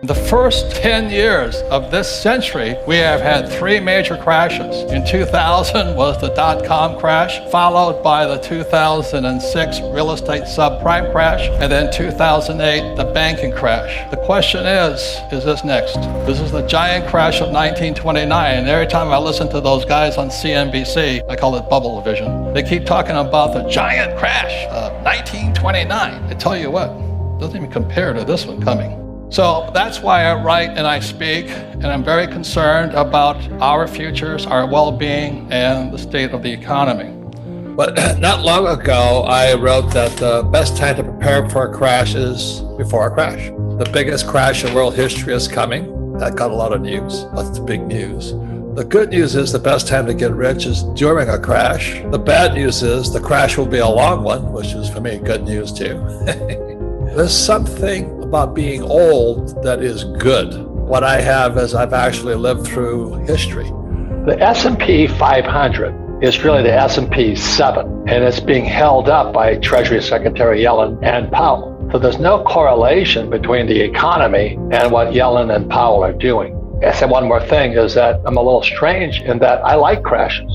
The first 10 years of this century, we have had three major crashes. In 2000 was the dot-com crash, followed by the 2006 real estate subprime crash, and then 2008, the banking crash. The question is this next? This is the giant crash of 1929. And every time I listen to those guys on CNBC, I call it bubble vision, they keep talking about the giant crash of 1929. I tell you what, it doesn't even compare to this one coming. So that's why I write and I speak, and I'm very concerned about our futures, our well-being, and the state of the economy. But not long ago, I wrote that the best time to prepare for a crash is before a crash. The biggest crash in world history is coming. That got a lot of news. That's the big news. The good news is the best time to get rich is during a crash. The bad news is the crash will be a long one, which is, for me, good news too. There's something about being old that is good. What I have is I've actually lived through history. The S&P 500 is really the S&P 7, and it's being held up by Treasury Secretary Yellen and Powell. So there's no correlation between the economy and what Yellen and Powell are doing. I said one more thing is that I'm a little strange in that I like crashes.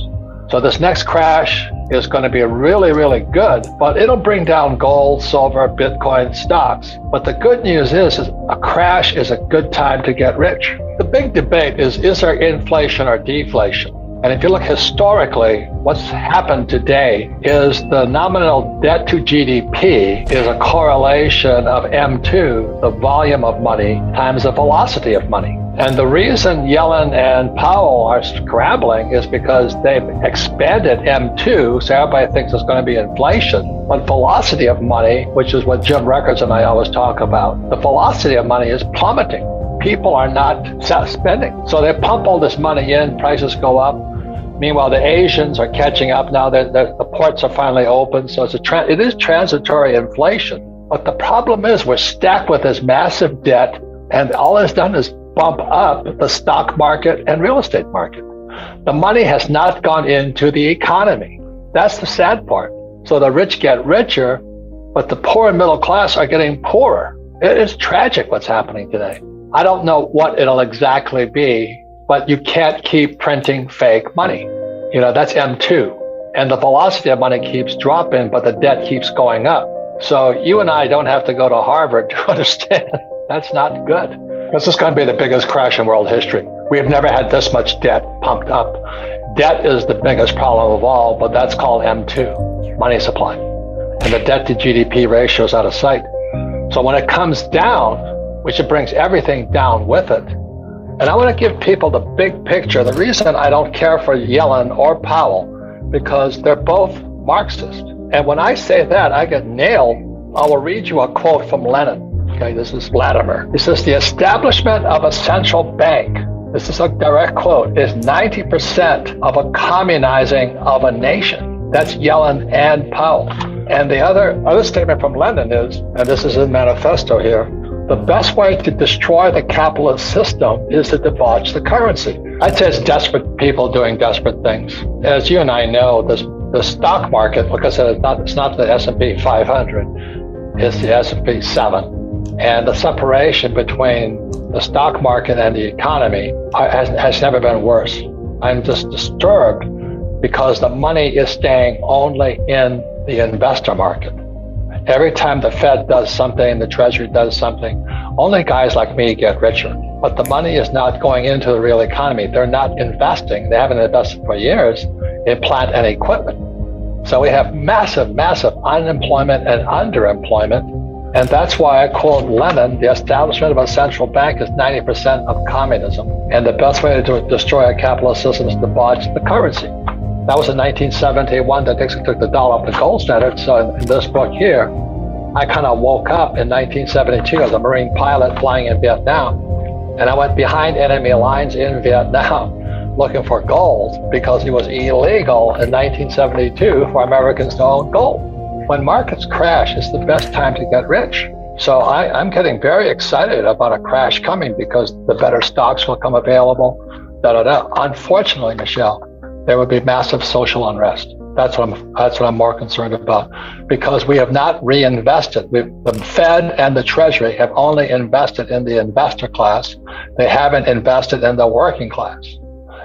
So this next crash is going to be really, really good, but it'll bring down gold, silver, Bitcoin, stocks. But the good news is a crash is a good time to get rich. The big debate is there inflation or deflation? And if you look historically, what's happened today is the nominal debt to GDP is a correlation of M2, the volume of money, times the velocity of money. And the reason Yellen and Powell are scrambling is because they've expanded M2, so everybody thinks there's going to be inflation. But velocity of money, which is what Jim Records and I always talk about, the velocity of money is plummeting. People are not spending. So they pump all this money in, prices go up. Meanwhile, the Asians are catching up now. The ports are finally open, so it is transitory inflation. But the problem is we're stacked with this massive debt, and all it's done is bump up the stock market and real estate market. The money has not gone into the economy. That's the sad part. So the rich get richer, but the poor and middle class are getting poorer. It is tragic what's happening today. I don't know what it'll exactly be, but you can't keep printing fake money. You know, that's M2. And the velocity of money keeps dropping, but the debt keeps going up. So you and I don't have to go to Harvard to understand that's not good. This is going to be the biggest crash in world history. We have never had this much debt pumped up. Debt is the biggest problem of all, but that's called M2, money supply. And the debt to GDP ratio is out of sight. So when it comes down, which it brings everything down with it, and I want to give people the big picture. The reason I don't care for Yellen or Powell, because they're both Marxist. And when I say that, I get nailed. I will read you a quote from Lenin. Okay, this is Vladimir. He says, the establishment of a central bank, this is a direct quote, is 90% of a communizing of a nation. That's Yellen and Powell. And the other statement from Lenin is, and this is in manifesto here, the best way to destroy the capitalist system is to debauch the currency. I'd say it's desperate people doing desperate things. As you and I know, the stock market, like I said, it's not the S&P 500, it's the S&P 7. And the separation between the stock market and the economy has never been worse. I'm just disturbed because the money is staying only in the investor market. Every time the Fed does something, the Treasury does something, only guys like me get richer. But the money is not going into the real economy. They're not investing. They haven't invested for years in plant and equipment. So we have massive, massive unemployment and underemployment. And that's why I quote Lenin, the establishment of a central bank is 90% of communism. And the best way to destroy a capitalist system is to debauch the currency. That was in 1971 that Nixon took the dollar off the gold standard. So in this book here, I kind of woke up in 1972 as a Marine pilot flying in Vietnam. And I went behind enemy lines in Vietnam looking for gold because it was illegal in 1972 for Americans to own gold. When markets crash, it's the best time to get rich. So I'm getting very excited about a crash coming because the better stocks will come available. Unfortunately, Michelle, there would be massive social unrest. That's what I'm more concerned about, because we have not reinvested. The Fed and the Treasury have only invested in the investor class. They haven't invested in the working class.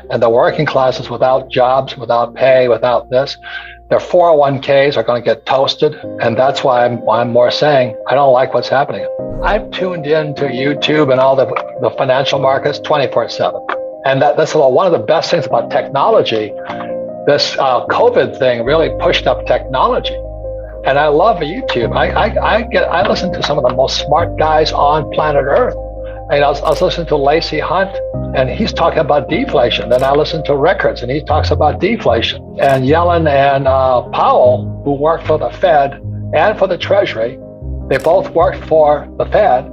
And the working class is without jobs, without pay, without this. Their 401ks are going to get toasted. And that's why I'm more saying I don't like what's happening. I've tuned in to YouTube and all the financial markets 24/7. And that's one of the best things about technology. This COVID thing really pushed up technology. And I love YouTube. I listen to some of the most smart guys on planet Earth. And I was listening to Lacey Hunt, and he's talking about deflation. Then I listen to Rickards, and he talks about deflation. And Yellen and Powell, who work for the Fed and for the Treasury, they both worked for the Fed,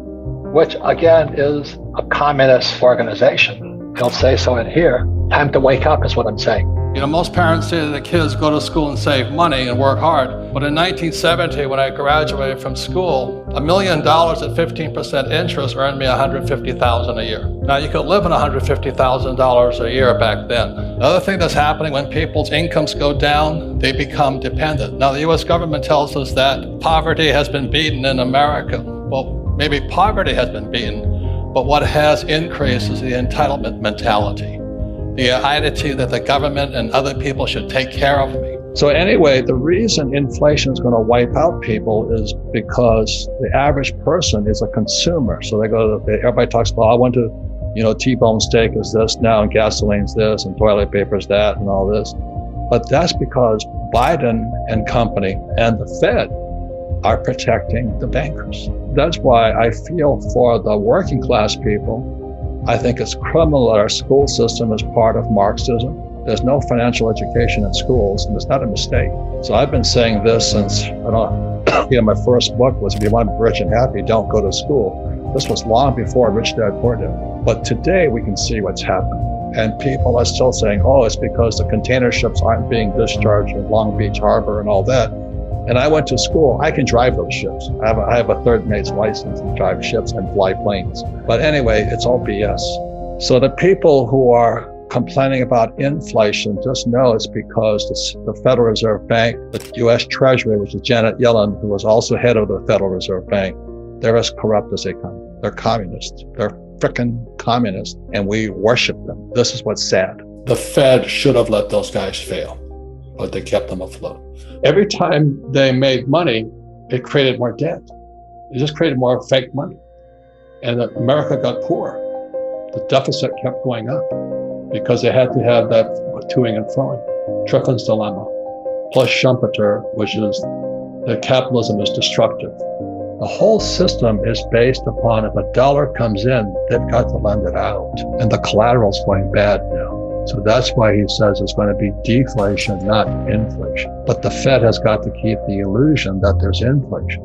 which again is a communist organization. They'll say so in here. Time to wake up is what I'm saying. You know, most parents say to the kids, go to school and save money and work hard. But in 1970, when I graduated from school, $1 million at 15% interest earned me $150,000 a year. Now, you could live on $150,000 a year back then. The other thing that's happening when people's incomes go down, they become dependent. Now, the U.S. government tells us that poverty has been beaten in America. Well, maybe poverty has been beaten, but what has increased is the entitlement mentality. The attitude that the government and other people should take care of me. So anyway, the reason inflation is going to wipe out people is because the average person is a consumer. So everybody talks about, I want to, T-bone steak is this now, and gasoline's this, and toilet paper is that, and all this. But that's because Biden and company and the Fed are protecting the bankers. That's why I feel for the working class people. I think it's criminal that our school system is part of Marxism. There's no financial education in schools, and it's not a mistake. So I've been saying this since, my first book was, if you want to be rich and happy, don't go to school. This was long before Rich Dad Poor Dad. But today we can see what's happening. And people are still saying, it's because the container ships aren't being discharged in Long Beach Harbor and all that. And I went to school. I can drive those ships. I have a third mate's license to drive ships and fly planes. But anyway, it's all BS. So the people who are complaining about inflation, just know it's because the Federal Reserve Bank, the U.S. Treasury, which is Janet Yellen, who was also head of the Federal Reserve Bank, they're as corrupt as they come. They're communists. They're frickin' communists, and we worship them. This is what's sad. The Fed should have let those guys fail, but they kept them afloat. Every time they made money, it created more debt. It just created more fake money. And America got poor. The deficit kept going up because they had to have that toing and froing. Tricklin's dilemma, plus Schumpeter, which is that capitalism is destructive. The whole system is based upon if a dollar comes in, they've got to lend it out. And the collateral's going bad now. So that's why he says it's going to be deflation, not inflation. But the Fed has got to keep the illusion that there's inflation.